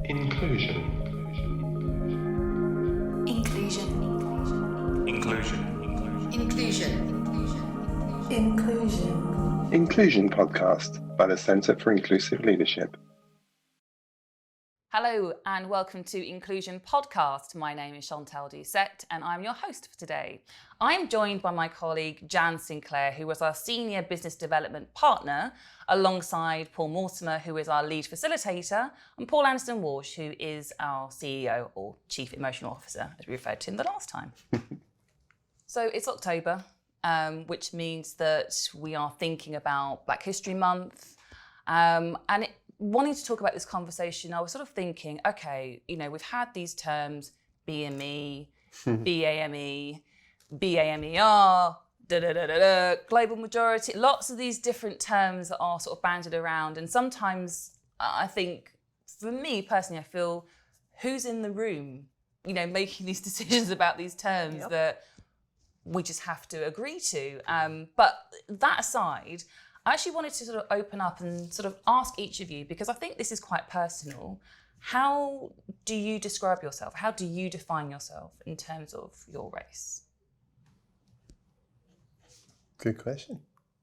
Inclusion. Inclusion. Inclusion. Inclusion. Inclusion. Inclusion podcast by the Centre for Inclusive Leadership. Hello and welcome to Inclusion Podcast. My name is Chantelle Dusette and I'm your host for today. I'm joined by my colleague Jan Sinclar, who was our Senior Business Development Partner, alongside Paul Mortimer, who is our Lead Facilitator, and Paul Anderson-Walsh, who is our CEO or Chief Emotional Officer, as we referred to him the last time. So it's October, which means that we are thinking about Black History Month, wanting to talk about this conversation, I was sort of thinking, okay, we've had these terms, BME, BAME, BAMER, global majority, lots of these different terms that are sort of bandied around. And sometimes I think, for me personally, I feel who's in the room, making these decisions about these terms that we just have to agree to. But that aside, I actually wanted to sort of open up and sort of ask each of you, because I think this is quite personal. How do you describe yourself? How do you define yourself in terms of your race? Good question.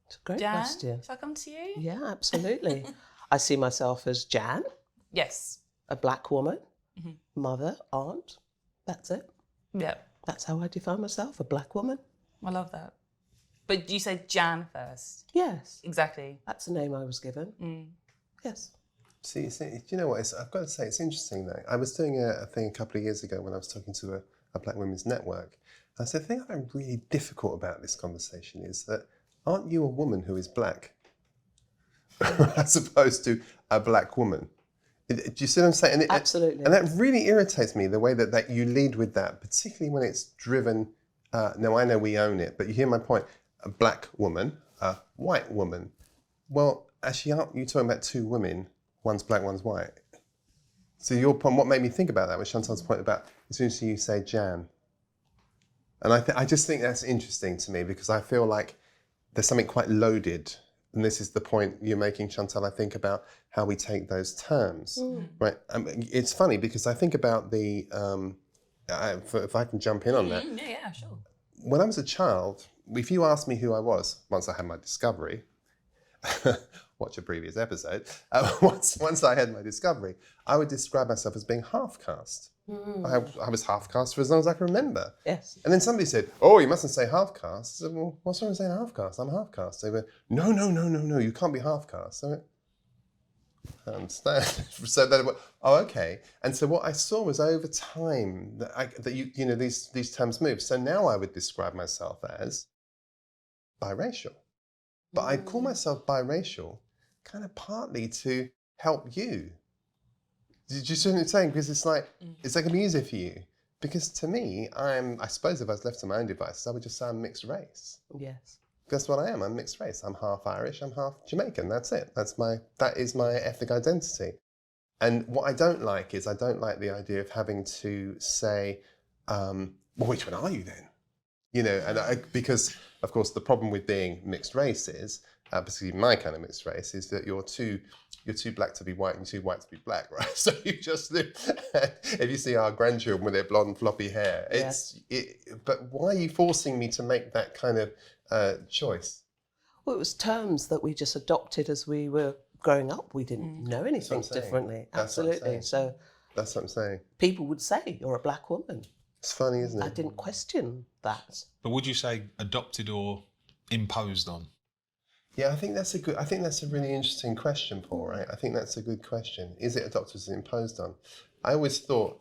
It's a great Jan, question. shall I come to you? Yeah, absolutely. I see myself as Jan, Yes. a Black woman, mother, aunt. That's it. Yeah, That's how I define myself, a Black woman. I love that. But you said Jan first. Yes, Exactly. that's the name I was given. Yes. See, do you know what? I've got to say, it's interesting though. I was doing a thing a couple of years ago when I was talking to a Black women's network. I said, the thing I find really difficult about this conversation is that aren't you a woman who is Black? As opposed to a Black woman. Do you see what I'm saying? Absolutely. And that really irritates me, the way that you lead with that, particularly when it's driven. Now, I know we own it, but you hear my point. A Black woman, a white woman. Well, actually, aren't you talking about two women? One's Black, one's white. So your point, what made me think about that was Chantelle's point about as soon as you say Jan. And I just think that's interesting to me, because I feel like there's something quite loaded. And this is the point you're making, Chantelle, I think, about how we take those terms. Right? It's funny because I think about the, if I can jump in on that. Yeah, sure. When I was a child, if you asked me who I was, once I had my discovery, watch a previous episode, once I had my discovery, I would describe myself as being half caste. I was half caste for as long as I can remember. Yes. And then somebody said, oh, you mustn't say half caste. I said, well, what's wrong with saying half caste? I'm half caste. They went, no, you can't be half caste. So I understand. So then, oh, okay. And so what I saw was over time that these terms move. So now I would describe myself as biracial. But I'd call myself biracial kind of partly to help you. Did you see what I'm saying? Because it's like going to be easier for you. Because to me, I suppose if I was left to my own devices, I would just say I'm mixed race. Yes. That's what I am. I'm mixed race. I'm half Irish. I'm half Jamaican. That's it. That is my ethnic identity. And what I don't like is the idea of having to say, well, which one are you then? Because of course the problem with being mixed race is, particularly my kind of mixed race, is that you're too Black to be white and too white to be Black, right? So you just if you see our grandchildren with their blonde floppy hair, but why are you forcing me to make that kind of choice? Well, it was terms that we just adopted as we were growing up. We didn't know anything differently. Absolutely. So that's what I'm saying. People would say, you're a Black woman. It's funny, isn't it? I didn't question that. But would you say adopted or imposed on? Yeah, I think that's a really interesting question, Paul, right? I think that's a good question. Is it adopted or is it imposed on? I always thought,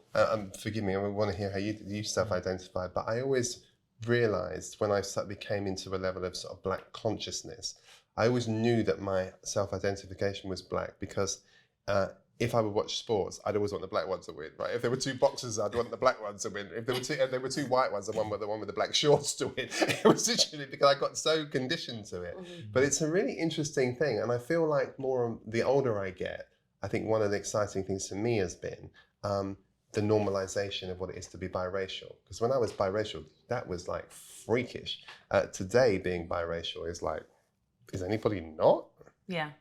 forgive me, I want to hear how you self-identify, but I always realised when I came into a level of sort of Black consciousness, I always knew that my self-identification was Black because if I would watch sports, I'd always want the Black ones to win, right? If there were two boxers, I'd want the Black ones to win. If there were two white ones, I'd want the one with the black shorts to win. It was literally because I got so conditioned to it. But it's a really interesting thing, and I feel like the older I get, I think one of the exciting things for me has been the normalization of what it is to be biracial. Because when I was biracial, that was like freakish. Today, being biracial is like, is anybody not? Yeah.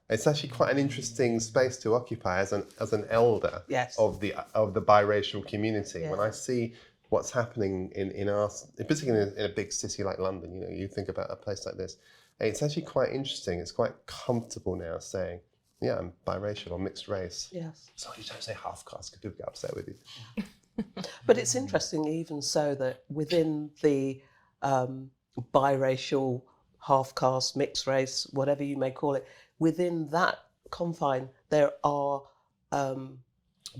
It's actually quite an interesting space to occupy as an elder Yes. of the biracial community. Yeah. When I see what's happening in our, particularly in a big city like London, you think about a place like this, it's actually quite interesting. It's quite comfortable now saying, yeah, I'm biracial or mixed race. Yes. So you don't say half caste because people get upset with you. But it's interesting, even so, that within the biracial, half-caste, mixed race, whatever you may call it, within that confine, there are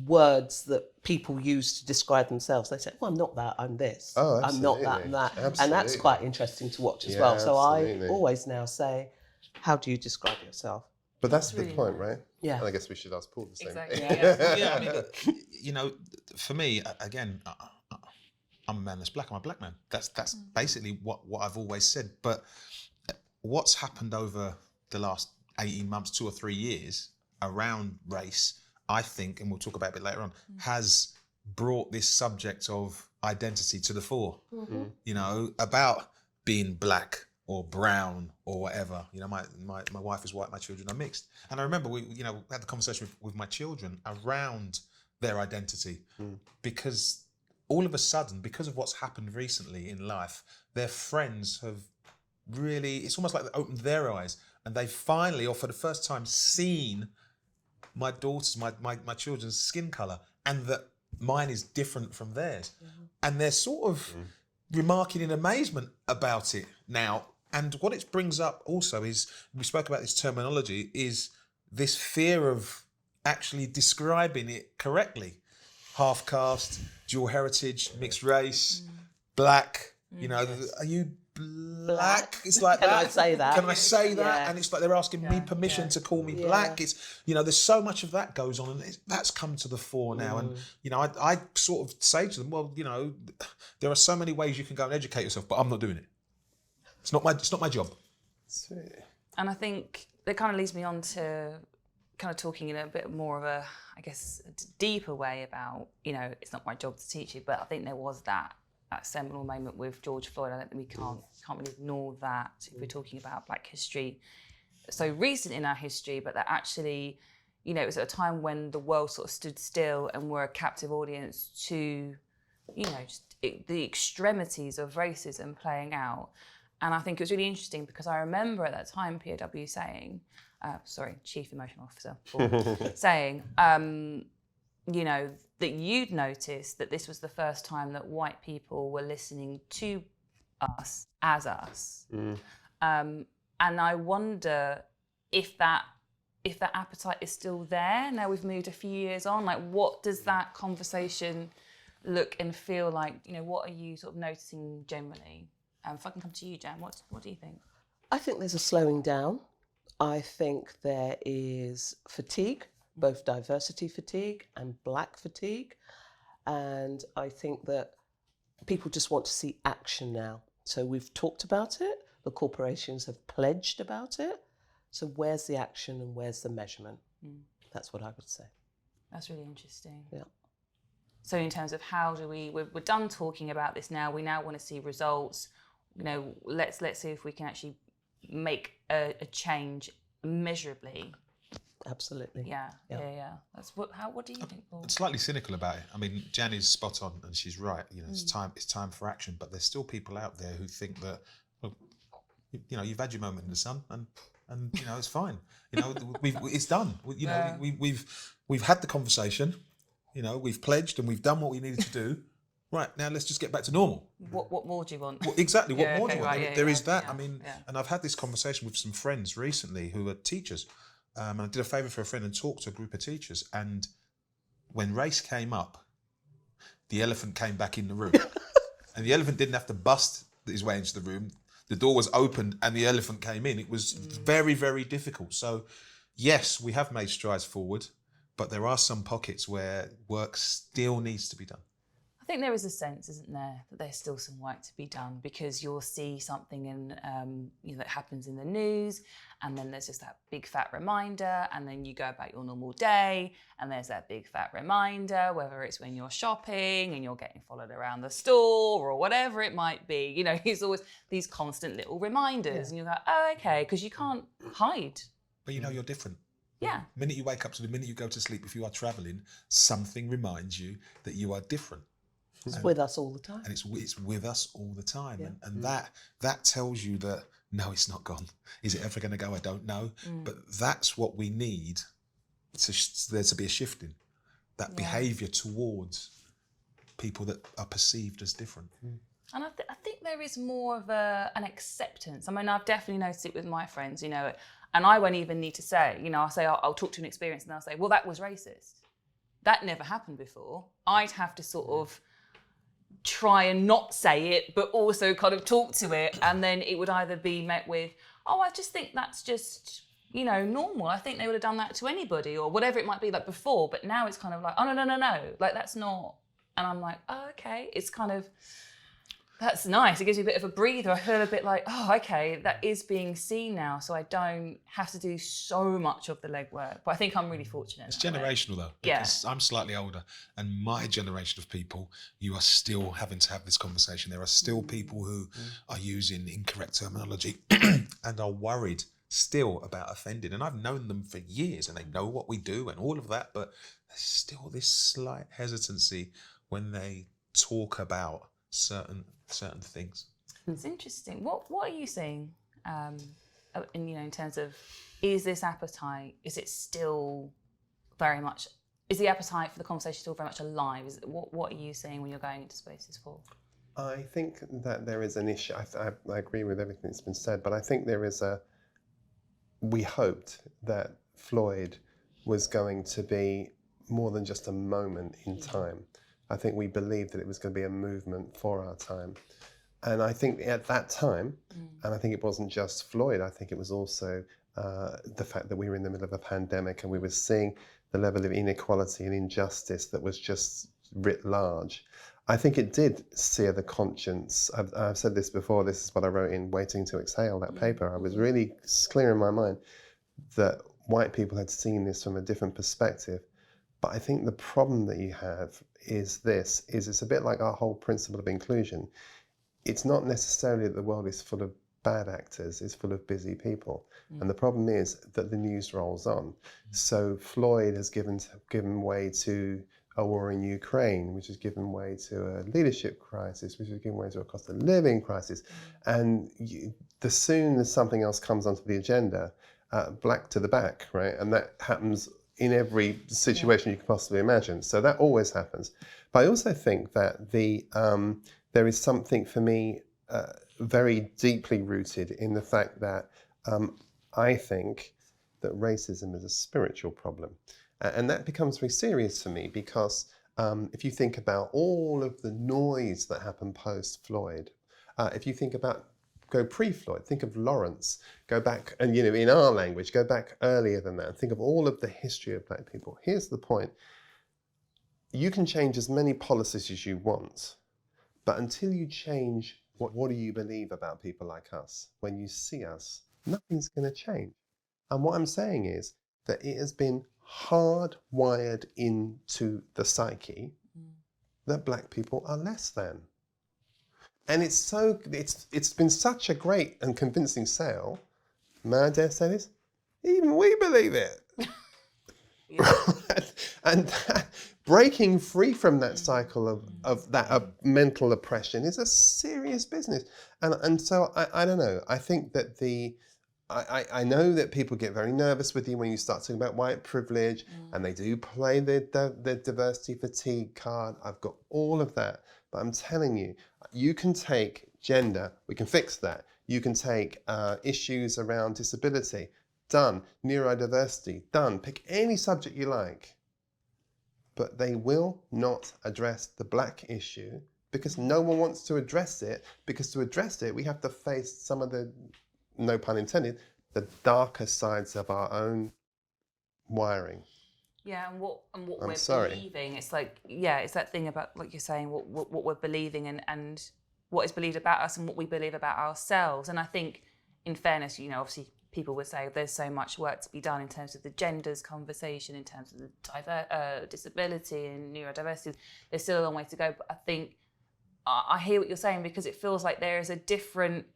words that people use to describe themselves. They say, well, I'm not that, I'm this. Oh, I'm not that and that. Absolutely. And that's quite interesting to watch as Yeah, well. So absolutely. I always now say, how do you describe yourself? But that's the really point, nice. right? Yeah. And I guess we should ask Paul the same. Exactly. Yeah, I mean, you know, for me, again, I'm a man that's black. I'm a black man. That's basically what I've always said. But what's happened over the last 18 months, 2 or 3 years around race, I think, and we'll talk about it a bit later on, has brought this subject of identity to the fore. You know, about being black or brown or whatever. You know, my wife is white, my children are mixed. And I remember we had the conversation with my children around their identity because all of a sudden, because of what's happened recently in life, their friends have really, it's almost like they opened their eyes and they finally, or for the first time, seen my daughter's, my children's skin colour and that mine is different from theirs. And they're sort of remarking in amazement about it now. And what it brings up also is, we spoke about this terminology, is this fear of actually describing it correctly. Half caste, dual heritage, mixed race, black, you know, are you black? It's like Can that. I say that? Can I say that? Yeah. And it's like they're asking me permission to call me black. It's, you know, there's so much of that goes on, and that's come to the fore now. And, you know, I sort of say to them, well, you know, there are so many ways you can go and educate yourself, but I'm not doing it. It's not my job. Sweet. And I think that kind of leads me on to kind of talking in a bit more of a, I guess, a deeper way about, you know, it's not my job to teach you, but I think there was that seminal moment with George Floyd. I don't think we can't really ignore that if we're talking about Black history. So recent in our history, but that actually, you know, it was at a time when the world sort of stood still and were a captive audience to, you know, just the extremities of racism playing out. And I think it was really interesting because I remember at that time POW saying, Chief Emotional Officer, saying, you know, that you'd noticed that this was the first time that white people were listening to us as us. And I wonder if that appetite is still there. Now we've moved a few years on. Like, what does that conversation look and feel like? You know, what are you sort of noticing generally? If I can come to you, Jan, what do you think? I think there's a slowing down. I think there is fatigue, both diversity fatigue and black fatigue. And I think that people just want to see action now. So we've talked about it. The corporations have pledged about it. So where's the action and where's the measurement? That's what I would say. That's really interesting. Yeah. So in terms of how do we're done talking about this now, we now want to see results. You know, let's see if we can actually make a change measurably. Absolutely. Yeah. That's what do you think, Paul? I'm slightly cynical about it. I mean, Jan is spot on and she's right. You know, it's time for action. But there's still people out there who think that, well, you know, you've had your moment in the sun and you know, it's fine. You know, it's done. You know, we've had the conversation. You know, we've pledged and we've done what we needed to do. Right, now let's just get back to normal. What more do you want? Well, exactly, what more do you want? Right, There is that. I mean, and I've had this conversation with some friends recently who are teachers. And I did a favour for a friend and talked to a group of teachers. And when race came up, the elephant came back in the room. And the elephant didn't have to bust his way into the room. The door was opened and the elephant came in. It was very, very difficult. So, yes, we have made strides forward, but there are some pockets where work still needs to be done. I think there is a sense, isn't there, that there's still some work to be done because you'll see something in, you know, that happens in the news, and then there's just that big fat reminder, and then you go about your normal day, and there's that big fat reminder, whether it's when you're shopping and you're getting followed around the store or whatever it might be. You know, it's always these constant little reminders, and you're like, oh, okay, because you can't hide But you know you're different. Yeah. The minute you wake up to the minute you go to sleep, if you are travelling, something reminds you that you are different. It's with us all the time. And it's with us all the time. Yeah. And that tells you that, no, it's not gone. Is it ever going to go? I don't know. But that's what we need there to be a shifting. That behaviour towards people that are perceived as different. And I think there is more of an acceptance. I mean, I've definitely noticed it with my friends, you know, and I won't even need to say, you know, I'll say, I'll talk to an experience and they'll say, well, that was racist. That never happened before. I'd have to sort of try and not say it, but also kind of talk to it. And then it would either be met with, oh, I just think that's just, you know, normal. I think they would have done that to anybody or whatever it might be like before. But now it's kind of like, oh, no. Like, that's not. And I'm like, oh, okay. It's kind of, that's nice. It gives you a bit of a breather. I feel a bit like, oh, okay, that is being seen now. So I don't have to do so much of the legwork. But I think I'm really fortunate. It's generational though. Because I'm slightly older and my generation of people, you are still having to have this conversation. There are still people who are using incorrect terminology and are worried still about offending. And I've known them for years and they know what we do and all of that. But there's still this slight hesitancy when they talk about certain things. It's interesting. What are you seeing in terms of, is this appetite, is it still very much, is the appetite for the conversation still very much alive? What are you seeing when you're going into spaces for? I think that there is an issue. I agree with everything that's been said, but I think there is we hoped that Floyd was going to be more than just a moment in time. I think we believed that it was going to be a movement for our time. And I think at that time, and I think it wasn't just Floyd, I think it was also the fact that we were in the middle of a pandemic and we were seeing the level of inequality and injustice that was just writ large. I think it did sear the conscience. I've said this before, this is what I wrote in Waiting to Exhale, that paper. I was really clear in my mind that white people had seen this from a different perspective. But I think the problem that you have is it's a bit like our whole principle of inclusion. It's not necessarily that the world is full of bad actors, it's full of busy people. And the problem is that the news rolls on. So Floyd has given way to a war in Ukraine, which has given way to a leadership crisis, which has given way to a cost of living crisis. And the soon as something else comes onto the agenda, black to the back, right? And that happens in every situation you can possibly imagine. So that always happens. But I also think that there is something for me very deeply rooted in the fact that I think that racism is a spiritual problem. And that becomes very serious for me because if you think about all of the noise that happened post-Floyd, if you think about go pre-Floyd, think of Lawrence, go back, and in our language, go back earlier than that, and think of all of the history of black people. Here's the point. You can change as many policies as you want, but until you change what do you believe about people like us, when you see us, nothing's going to change. And what I'm saying is that it has been hardwired into the psyche that black people are less than. And it's been such a great and convincing sale. May I dare say this? Even we believe it. And breaking free from that cycle of that mental oppression is a serious business. And so I don't know. I think that I know that people get very nervous with you when you start talking about white privilege, and they do play the diversity fatigue card. I've got all of that. But I'm telling you, you can take gender, we can fix that. You can take issues around disability, done. Neurodiversity, done. Pick any subject you like. But they will not address the black issue because no one wants to address it, because to address it, we have to face some of the, no pun intended, the darker sides of our own wiring. Yeah, and what we're believing. It's like, it's that thing about, like you're saying, what we're believing and what is believed about us and what we believe about ourselves. And I think, in fairness, obviously people would say there's so much work to be done in terms of the genders conversation, in terms of the disability and neurodiversity. There's still a long way to go. But I think I hear what you're saying, because it feels like there is a different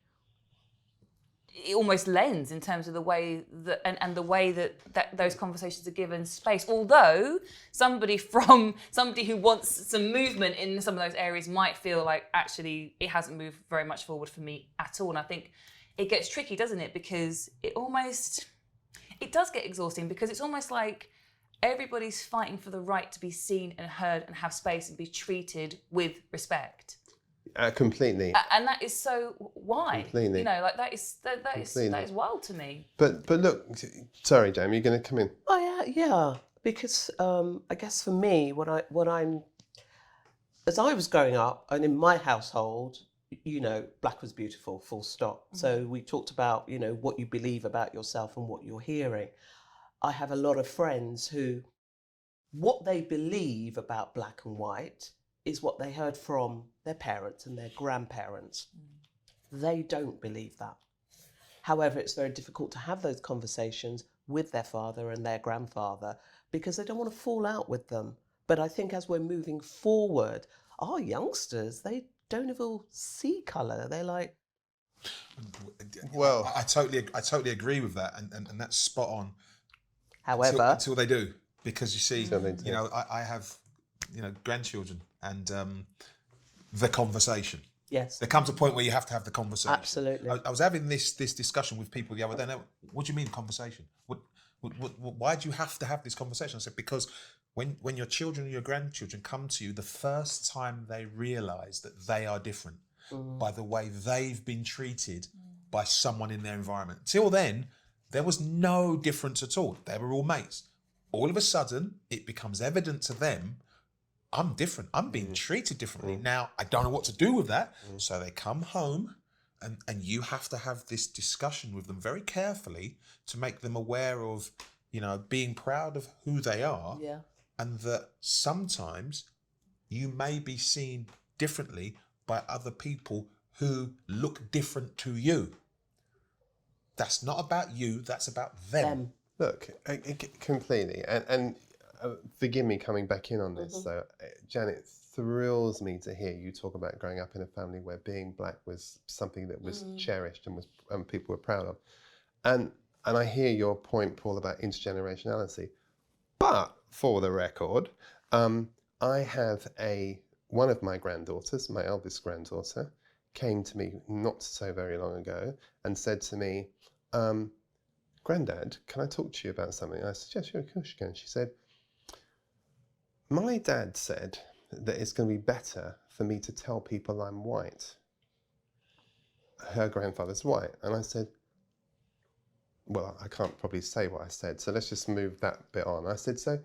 it almost lends in terms of the way that and the way that those conversations are given space. Although somebody who wants some movement in some of those areas might feel like actually it hasn't moved very much forward for me at all. And I think it gets tricky, doesn't it? Because it does get exhausting, because it's almost like everybody's fighting for the right to be seen and heard and have space and be treated with respect. Completely. And that is so why? Completely. You know, like that is wild to me. But look, sorry, Jamie, you're going to come in. Oh yeah, because I guess for me, as I was growing up, and in my household, you know, black was beautiful, full stop. Mm-hmm. So we talked about, you know, what you believe about yourself and what you're hearing. I have a lot of friends who, what they believe about black and white is what they heard from their parents and their grandparents. They don't believe that. However, it's very difficult to have those conversations with their father and their grandfather because they don't want to fall out with them. But I think as we're moving forward, our youngsters, they don't even see colour. They're like... Well, I totally agree with that, and that's spot on. However... Until they do. Because you see, you know, I have, you know, grandchildren, and the conversation. Yes. There comes a point where you have to have the conversation. Absolutely. I was having this discussion with people the other day. What do you mean conversation? Why do you have to have this conversation? I said, because when your children or your grandchildren come to you, the first time they realise that they are different by the way they've been treated by someone in their environment. Till then, there was no difference at all. They were all mates. All of a sudden, it becomes evident to them, I'm different. I'm being treated differently. Now, I don't know what to do with that. So they come home and you have to have this discussion with them very carefully to make them aware of, you know, being proud of who they are. Yeah. And that sometimes you may be seen differently by other people who look different to you. That's not about you, that's about them. Look, completely. And forgive me coming back in on this, though. Janet, thrills me to hear you talk about growing up in a family where being black was something that was cherished and people were proud of. And I hear your point, Paul, about intergenerationality. But for the record, I have one of my granddaughters, my eldest granddaughter, came to me not so very long ago and said to me, Granddad, can I talk to you about something? I said, yes, sure, of course you can. She said, my dad said that it's going to be better for me to tell people I'm white. Her grandfather's white. And I said, well, I can't probably say what I said, so let's just move that bit on. I said, so,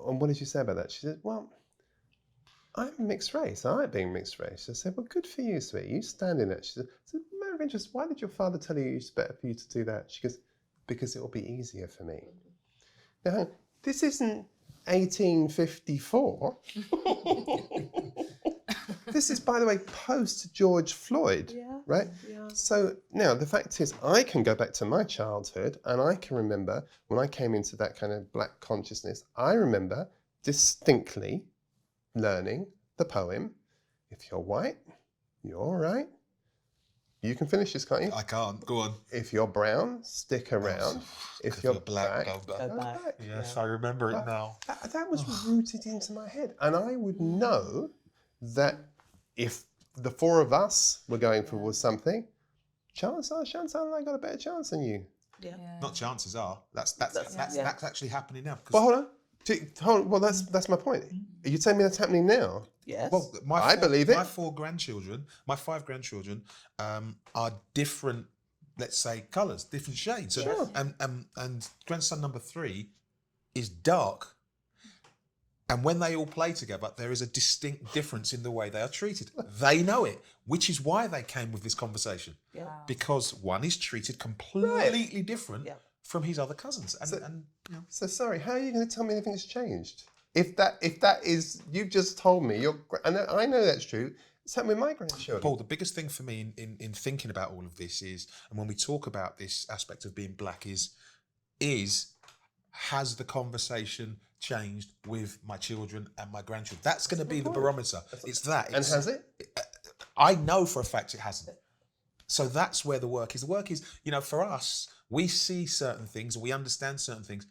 and what did you say about that? She said, well, I'm mixed race. I like being mixed race. I said, well, good for you, sweet. You stand in it. She said, matter of interest, why did your father tell you it's better for you to do that? She goes, because it will be easier for me. Now, this isn't 1854. This is, by the way, post George Floyd, right? Yeah. So now the fact is, I can go back to my childhood and I can remember when I came into that kind of black consciousness, I remember distinctly learning the poem, if you're white, you're all right. You can finish this, can't you? I can't. Go on. If you're brown, stick around. If you're black, go back. Yes, Yeah. I remember it now. That was rooted into my head. And I would know that if the four of us were going for something, chances are Chantelle and I got a better chance than you. Yeah. Not chances are. That's actually happening now. Well, hold on. Well, that's my point. Are you telling me that's happening now? Yes. Well, I believe it. My my 5 grandchildren, are different, let's say, colours, different shades. Sure. And grandson number 3 is dark. And when they all play together, there is a distinct difference in the way they are treated. They know it, which is why they came with this conversation. Yeah. Wow. Because one is treated completely different from his other cousins. So sorry, how are you going to tell me anything's changed? If that is, you've just told me, and I know that's true, it's happening with my grandchildren. Paul, the biggest thing for me in thinking about all of this is, and when we talk about this aspect of being black is has the conversation changed with my children and my grandchildren? That's going to be the barometer. It's that. And has it? I know for a fact it hasn't. So that's where the work is. The work is, for us, we see certain things and we understand certain things.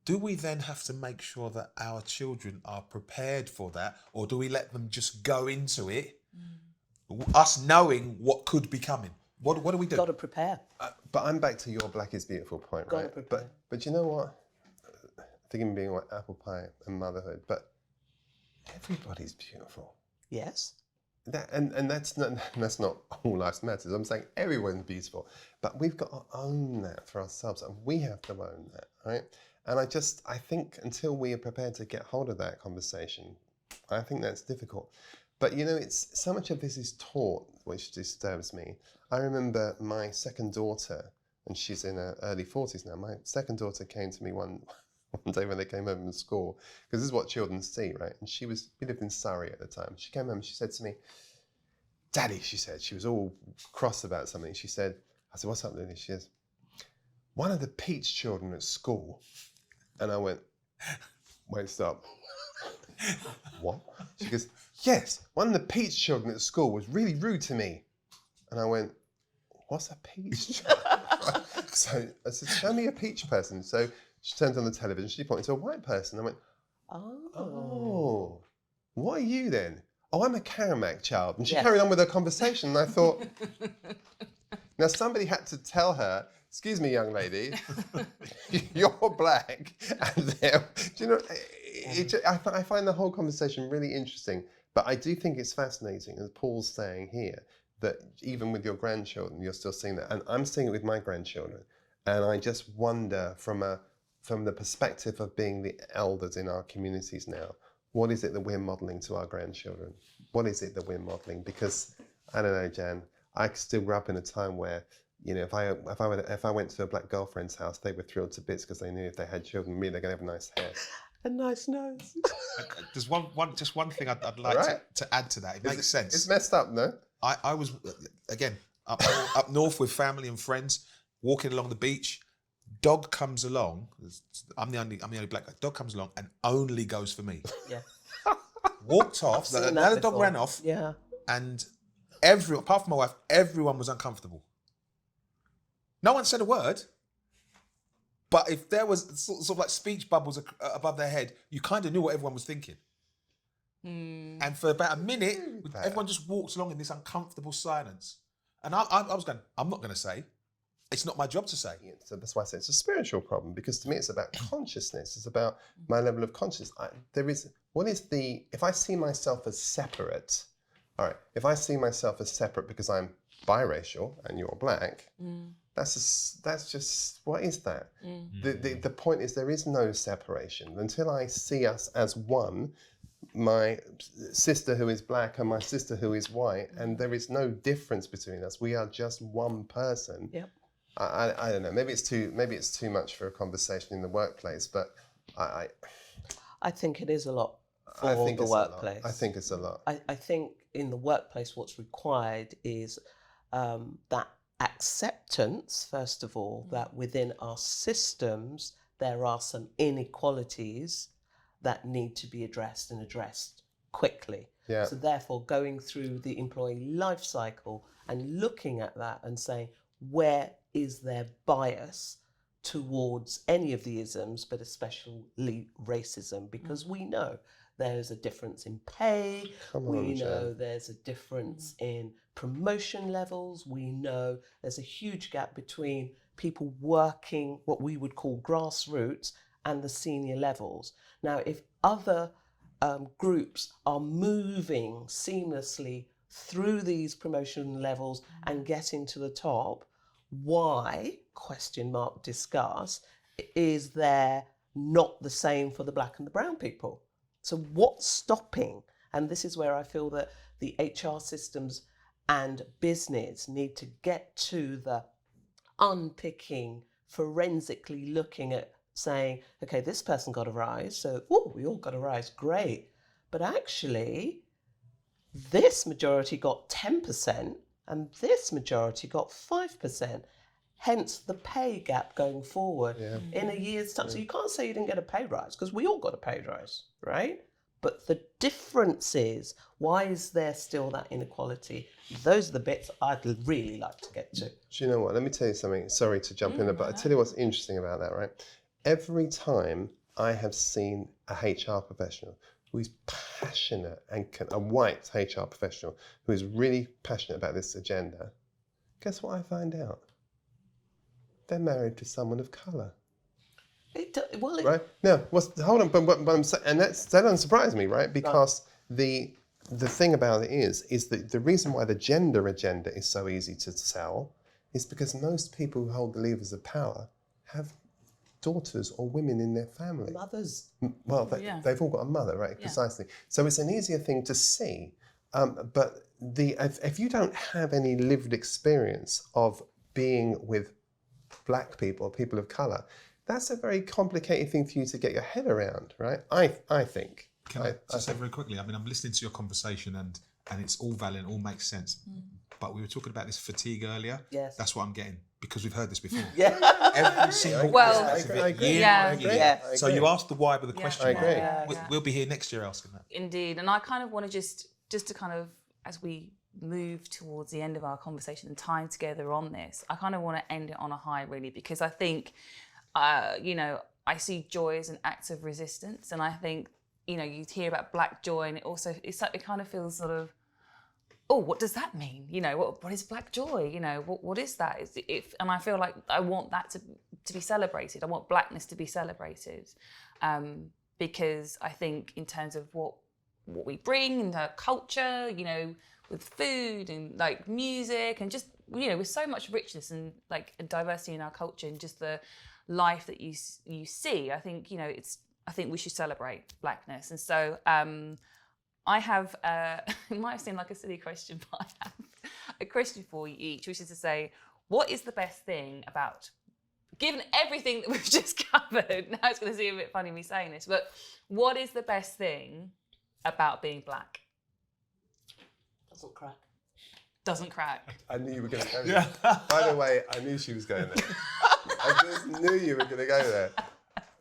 Do we then have to make sure that our children are prepared for that, or do we let them just go into it, us knowing what could be coming? What do we do? Got to prepare. But I'm back to your black is beautiful point, Gotta right? prepare. But you know what? Thinking being like apple pie and motherhood, but everybody's beautiful. Yes. And that's not all lives matters. I'm saying everyone's beautiful, but we've got to own that for ourselves, and we have to own that, right? And I think until we are prepared to get hold of that conversation, I think that's difficult. But it's so much of this is taught, which disturbs me. I remember my second daughter, and she's in her early 40s now. My second daughter came to me one day when they came home from school, because this is what children see, right? And we lived in Surrey at the time. She came home and she said to me, "Daddy," she said, she was all cross about something. I said, "What's up, Lily?" She says, "One of the Peach children at school." And I went, "Wait, stop." "What?" She goes, "Yes, one of the Peach children at school was really rude to me." And I went, "What's a Peach child?" So I said, "Show me a Peach person." So she turned on the television, she pointed to a white person. I went, "Oh, what are you then?" "Oh, I'm a Caramac child." And she carried on with her conversation, and I thought, now somebody had to tell her, "Excuse me, young lady, you're black." And I find the whole conversation really interesting. But I do think it's fascinating, as Paul's saying here, that even with your grandchildren, you're still seeing that. And I'm seeing it with my grandchildren. And I just wonder from the perspective of being the elders in our communities now, what is it that we're modelling to our grandchildren? What is it that we're modelling? Because, I don't know, Jan, I still grew up in a time where, if I went to a black girlfriend's house, they were thrilled to bits because they knew if they had children, they're going to have nice hair. A nice nose. There's one thing I'd like to add to that. It makes sense. It's messed up, no? I was, again, up north with family and friends, walking along the beach. Dog comes along. I'm the only black guy. Dog comes along and only goes for me. Yeah. Walked off. Now the dog ran off. Yeah. And apart from my wife, everyone was uncomfortable. No one said a word. But if there was sort of like speech bubbles above their head, you kind of knew what everyone was thinking. And for about a minute, everyone just walked along in this uncomfortable silence. And I was going, I'm not going to say. It's not my job to say. Yeah, so that's why I say it's a spiritual problem, because to me it's about consciousness. It's about my level of consciousness. If I see myself as separate, all right, if I see myself as separate because I'm biracial and you're black, that's just, what is that? The point is there is no separation. Until I see us as one, my sister who is black and my sister who is white, and there is no difference between us. We are just one person. Yep. I don't know. Maybe it's too much for a conversation in the workplace, but I think it is a lot for the workplace. I think it's a lot. I think in the workplace what's required is that acceptance, first of all, that within our systems there are some inequalities that need to be addressed and addressed quickly. Yeah. So therefore going through the employee life cycle and looking at that and saying, where is their bias towards any of the isms, but especially racism? Because we know there's a difference in pay, we know there's a difference in promotion levels, we know there's a huge gap between people working what we would call grassroots and the senior levels. Now, if other groups are moving seamlessly through these promotion levels and getting to the top, why, discuss, is there not the same for the black and the brown people? So what's stopping? And this is where I feel that the HR systems and business need to get to the unpicking, forensically looking at saying, okay, this person got a rise, so we all got a rise, great. But actually, this majority got 10% and this majority got 5%. Hence the pay gap going forward in a year's time. So you can't say you didn't get a pay rise, because we all got a pay rise, right? But the difference is, why is there still that inequality? Those are the bits I'd really like to get to. Do you know what? Let me tell you something. Sorry to jump in there, but I tell you what's interesting about that, right? Every time I have seen a HR professional who is passionate and a white HR professional who is really passionate about this agenda, guess what I find out? They're married to someone of colour. Right? No, hold on, but I'm saying, and that doesn't surprise me, right? Because the thing about it is that the reason why the gender agenda is so easy to sell is because most people who hold the levers of power have daughters or women in their family. Mothers. Well, they've all got a mother, right? Yeah. Precisely. So it's an easier thing to see. But if you don't have any lived experience of being with black people, people of colour, that's a very complicated thing for you to get your head around, right? I think. Can I just say very quickly? I mean, I'm listening to your conversation and it's all valid and all makes sense. But we were talking about this fatigue earlier. Yes. That's what I'm getting because we've heard this before. Yeah. Every single Well, aspect of it, I agree. year Yeah. on year. Yeah. So you asked the why with the question I mark. agree. We'll be here next year asking that. Indeed, and I kind of want to just to kind of, as we move towards the end of our conversation and time together on this, I kind of want to end it on a high, really, because I think, I see joy as an act of resistance, and I think, you hear about Black joy, and it kind of feels sort of, oh, what does that mean? What is Black joy? What is that? And I feel like I want that to be celebrated. I want Blackness to be celebrated, because I think in terms of what we bring in the culture, with food and like music and just, with so much richness and like diversity in our culture and just the life that you see, I think, I think we should celebrate Blackness. And so I have, it might seem like a silly question, but I have a question for you each, which is to say, what is the best thing about, given everything that we've just covered, now it's going to seem a bit funny me saying this, but what is the best thing about being Black? Doesn't crack. Doesn't crack. I knew you were going to go there. By the way, I knew she was going there. I just knew you were going to go there.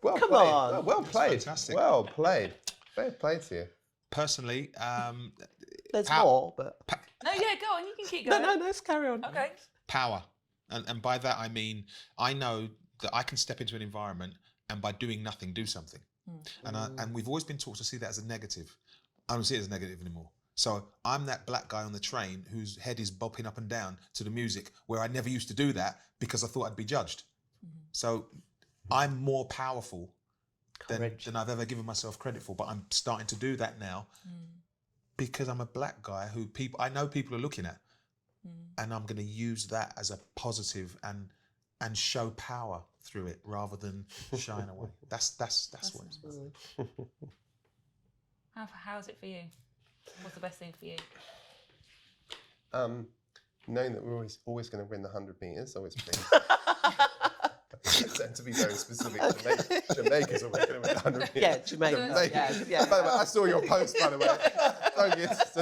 Well Come played. on. Well played. Fantastic. Well played. Fair play to you. Personally, There's more, but... No, yeah, go on, you can keep going. No, let's carry on. Okay. power. And by that I mean, I know that I can step into an environment and by doing nothing, do something. And we've always been taught to see that as a negative. I don't see it as a negative anymore. So I'm that black guy on the train whose head is bopping up and down to the music, where I never used to do that because I thought I'd be judged. So I'm more powerful than I've ever given myself credit for, but I'm starting to do that now because I'm a black guy who I know people are looking at, and I'm going to use that as a positive and show power through it rather than shying away. That's what it's about. How is it for you? What's the best thing for you? Knowing that we're always going to win the 100 metres, always pleased. And to be very specific, Jamaica's always going to win the 100 metres. Yeah, Jamaica. Yeah. By the way, I saw your post, by the way.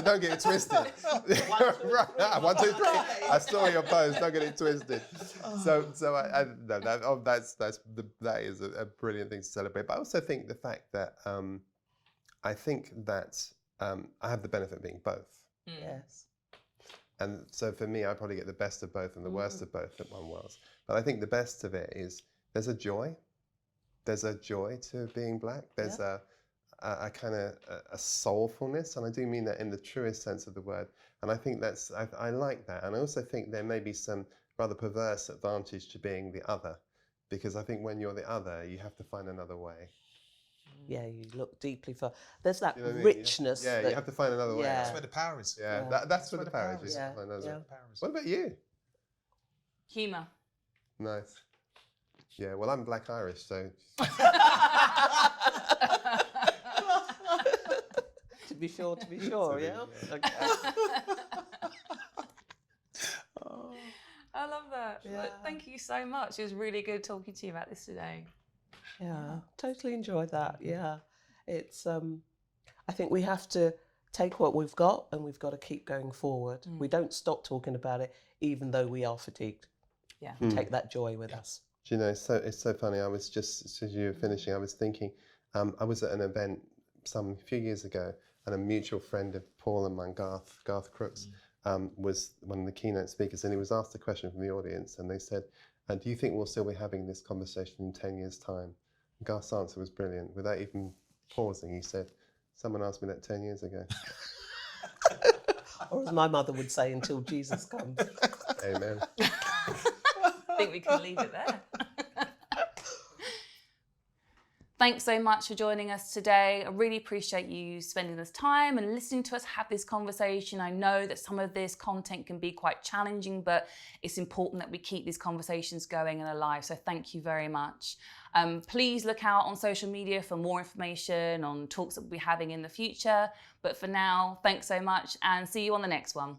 Don't get it twisted. 1, 2, 3. I saw your post. Don't get it twisted. So that is a brilliant thing to celebrate. But I also think the fact that I think that I have the benefit of being both. Yes. And so for me, I probably get the best of both and the worst of both at one whilst. But I think the best of it is there's a joy. There's a joy to being black. There's a kind of a soulfulness, and I do mean that in the truest sense of the word. And I think I like that. And I also think there may be some rather perverse advantage to being the other, because I think when you're the other, you have to find another way. Yeah, you look deeply for. There's that You know what I mean? richness. Yeah, you have to find another way. Yeah. That's where the power is. Yeah, that's where the power is. Yeah. What about you? Humour. Nice. Yeah, well, I'm Black Irish, so. To be sure, yeah. Okay. I love that. Yeah. Thank you so much. It was really good talking to you about this today. Yeah, totally enjoyed that. Yeah, it's. I think we have to take what we've got and we've got to keep going forward. We don't stop talking about it, even though we are fatigued. Yeah. Take that joy with us. Do you know, it's so funny. I was just, as you were finishing, I was thinking, I was at an event some few years ago, and a mutual friend of Paul and mine, Garth Crooks, was one of the keynote speakers, and he was asked a question from the audience, and they said, do you think we'll still be having this conversation in 10 years' time? And Garth's answer was brilliant. Without even pausing, he said, someone asked me that 10 years ago. Or as my mother would say, until Jesus comes. Amen. I think we can leave it there. Thanks so much for joining us today. I really appreciate you spending this time and listening to us have this conversation. I know that some of this content can be quite challenging, but it's important that we keep these conversations going and alive. So thank you very much. Please look out on social media for more information on talks that we'll be having in the future. But for now, thanks so much and see you on the next one.